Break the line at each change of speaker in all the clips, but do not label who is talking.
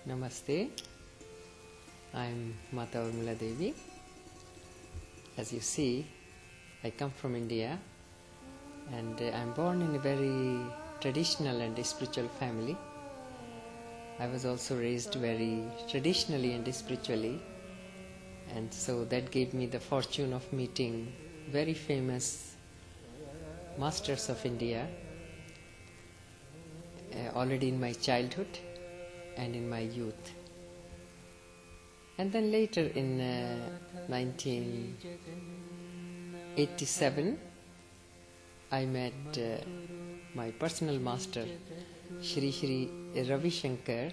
Namaste. I'm Mata Urmiladevi. As you see, I come from India and I'm born in a very traditional and spiritual family. I was also raised very traditionally and spiritually, and so that gave me the fortune of meeting very famous masters of India already in my childhood and in my youth. And then later in 1987, I met my personal master, Shri Ravi Shankar,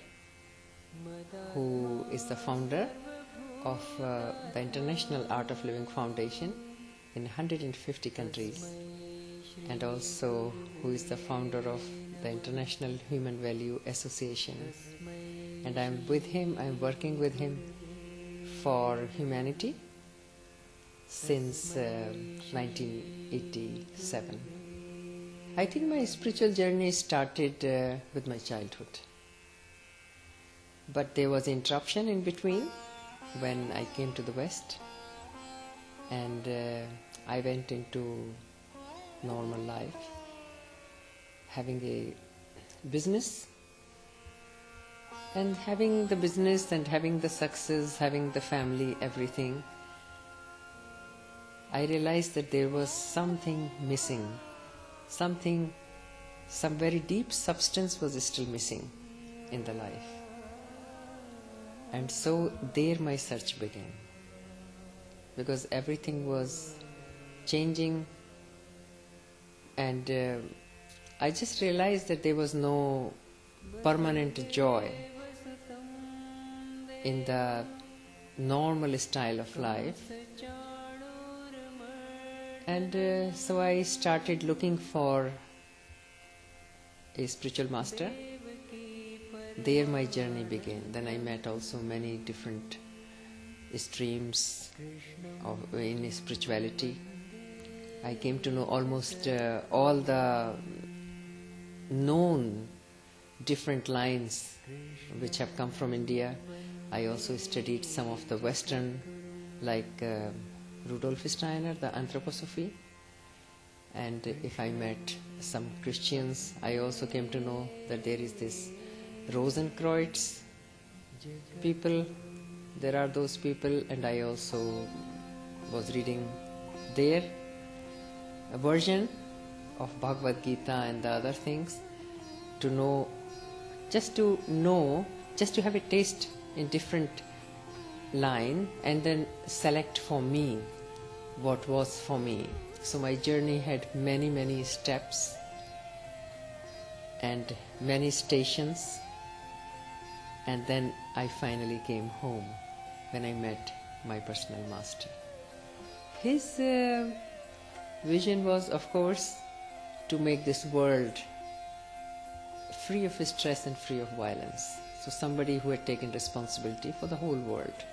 who is the founder of the International Art of Living Foundation in 150 countries, and also who is the founder of the International Human Value Association. And I'm with him, I'm working with him for humanity since 1987. I think my spiritual journey started with my childhood. But there was interruption in between when I came to the West, and I went into normal life, having a business, and having the business and having the success, having the family, everything. I realized that there was something missing, some very deep substance was still missing in the life. And so there my search began, because everything was changing, and I just realized that there was no permanent joy in the normal style of life. And so I started looking for a spiritual master. There my journey began. Then I met also many different streams in spirituality. I came to know almost all the known different lines which have come from India. I also studied some of the Western, like Rudolf Steiner, the Anthroposophy. And if I met some Christians, I also came to know that there is this Rosenkreutz people. There are those people, and I also was reading their version of Bhagavad Gita and the other things, to know, just to have a taste in different line, and then select for me what was for me. So my journey had many steps and many stations, and then I finally came home when I met my personal master. His vision was, of course, to make this world free of stress and free of violence. So somebody who had taken responsibility for the whole world.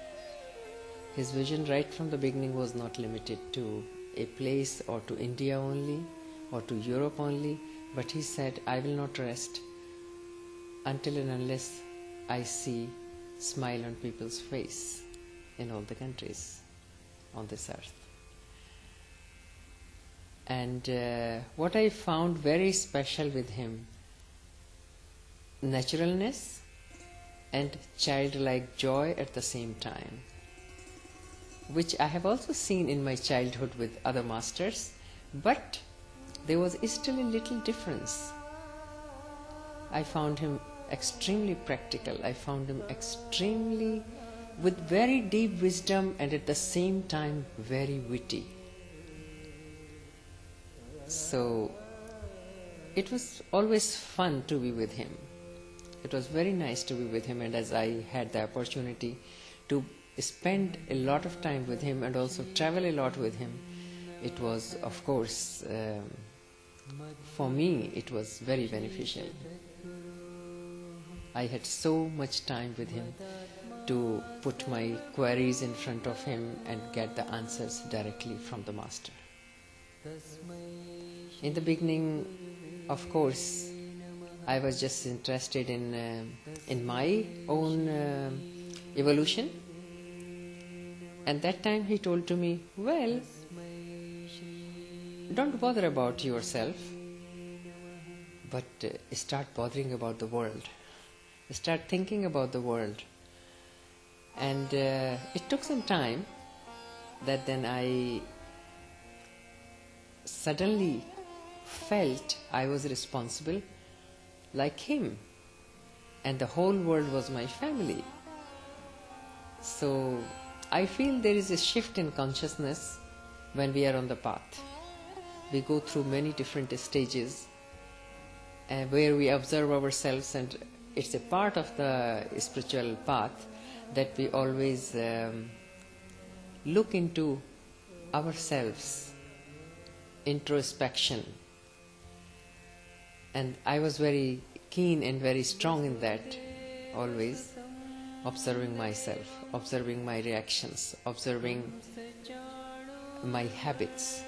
His vision right from the beginning was not limited to a place or to India only or to Europe only, but he said, I will not rest until and unless I see smile on people's face in all the countries on this earth. And what I found very special with him, naturalness and childlike joy at the same time, which I have also seen in my childhood with other masters, but there was still a little difference. I found him extremely practical. I found him extremely with very deep wisdom, and at the same time very witty. So it was always fun to be with him. It was very nice to be with him, and as I had the opportunity to spend a lot of time with him and also travel a lot with him, it was, of course, for me it was very beneficial. I had so much time with him to put my queries in front of him and get the answers directly from the master. In the beginning, of course, I was just interested in my own evolution. And that time he told to me, well, don't bother about yourself, but start bothering about the world. Start thinking about the world. And it took some time that then I suddenly felt I was responsible like him, and the whole world was my family. So I feel there is a shift in consciousness when we are on the path. We go through many different stages where we observe ourselves, and it's a part of the spiritual path that we always look into ourselves, introspection. And I was very keen and very strong in that, always observing myself, observing my reactions, observing my habits.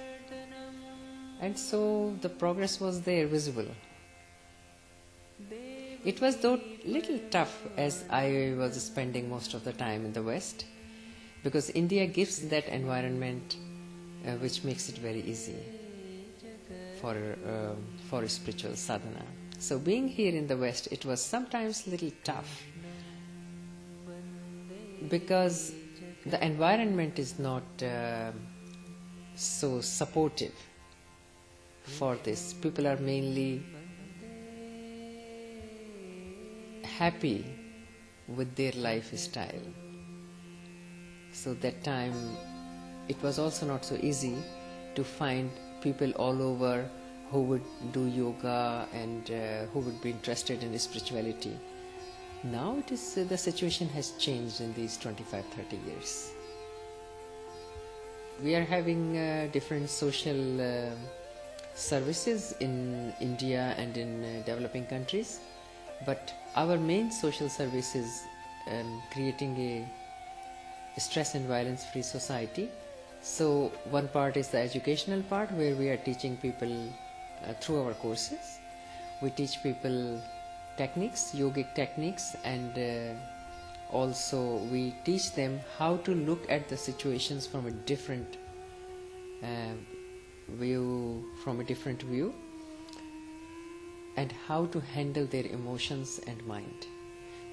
And so the progress was there, visible. It was though little tough as I was spending most of the time in the West, because India gives that environment which makes it very easy for spiritual sadhana. So being here in the West, it was sometimes little tough because the environment is not so supportive for this. People are mainly happy with their lifestyle. So that time it was also not so easy to find people all over who would do yoga and who would be interested in spirituality. Now it is the situation has changed in these 25-30 years. We are having different social services in India and in developing countries, but our main social service is creating a stress and violence free society. So one part is the educational part, where we are teaching people through our courses. We teach people techniques, yogic techniques, and also we teach them how to look at the situations from a different view, and how to handle their emotions and mind.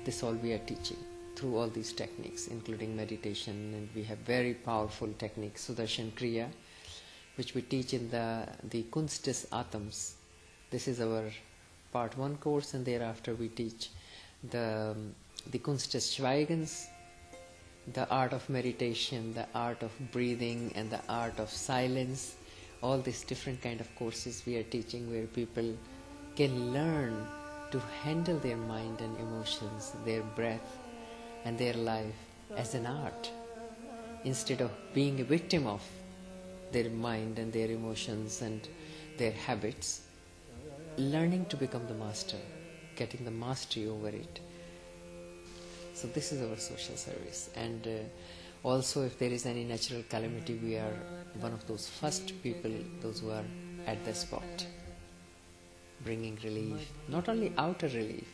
This all we are teaching through all these techniques, including meditation, and we have very powerful techniques, Sudarshan Kriya, which we teach in the Kunst des Atams. This is our part 1 course, and thereafter we teach the Kunst des Schweigens, the art of meditation, the art of breathing, and the art of silence. All these different kind of courses we are teaching, where people can learn to handle their mind and emotions, their breath and their life as an art, instead of being a victim of their mind and their emotions and their habits, learning to become the master, getting the mastery over it. So this is our social service. And also, if there is any natural calamity, we are one of those first people, those who are at the spot, bringing relief, not only outer relief,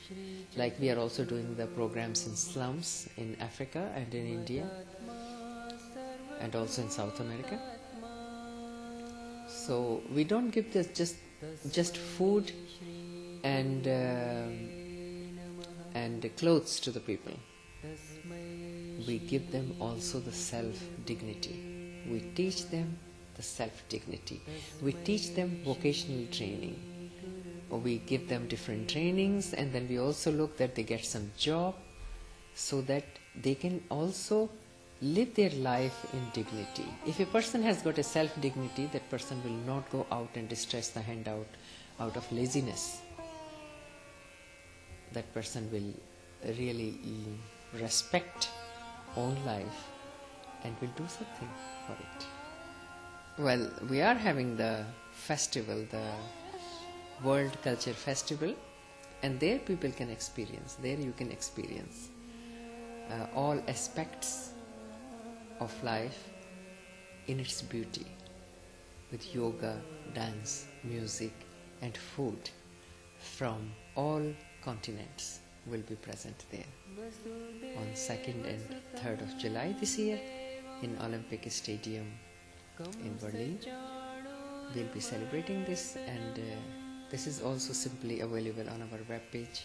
like we are also doing the programs in slums in Africa and in India and also in South America. So we don't give this just food and clothes to the people. We give them also the self-dignity. We teach them the self-dignity. We teach them vocational training. We give them different trainings, and then we also look that they get some job so that they can also live their life in dignity. If a person has got a self-dignity, that person will not go out and stretch the hand out of laziness. That person will really respect own life and will do something for it. Well, we are having the festival, the World Culture Festival, and there people can experience, there you can experience all aspects of life in its beauty, with yoga, dance, music and food from all continents will be present there. On 2nd and 3rd of July this year in Olympic Stadium in Berlin, we'll be celebrating this, and this is also simply available on our webpage,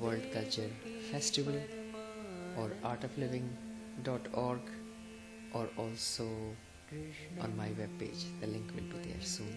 World Culture Festival or artofliving.org, or also on my webpage. The link will be there soon.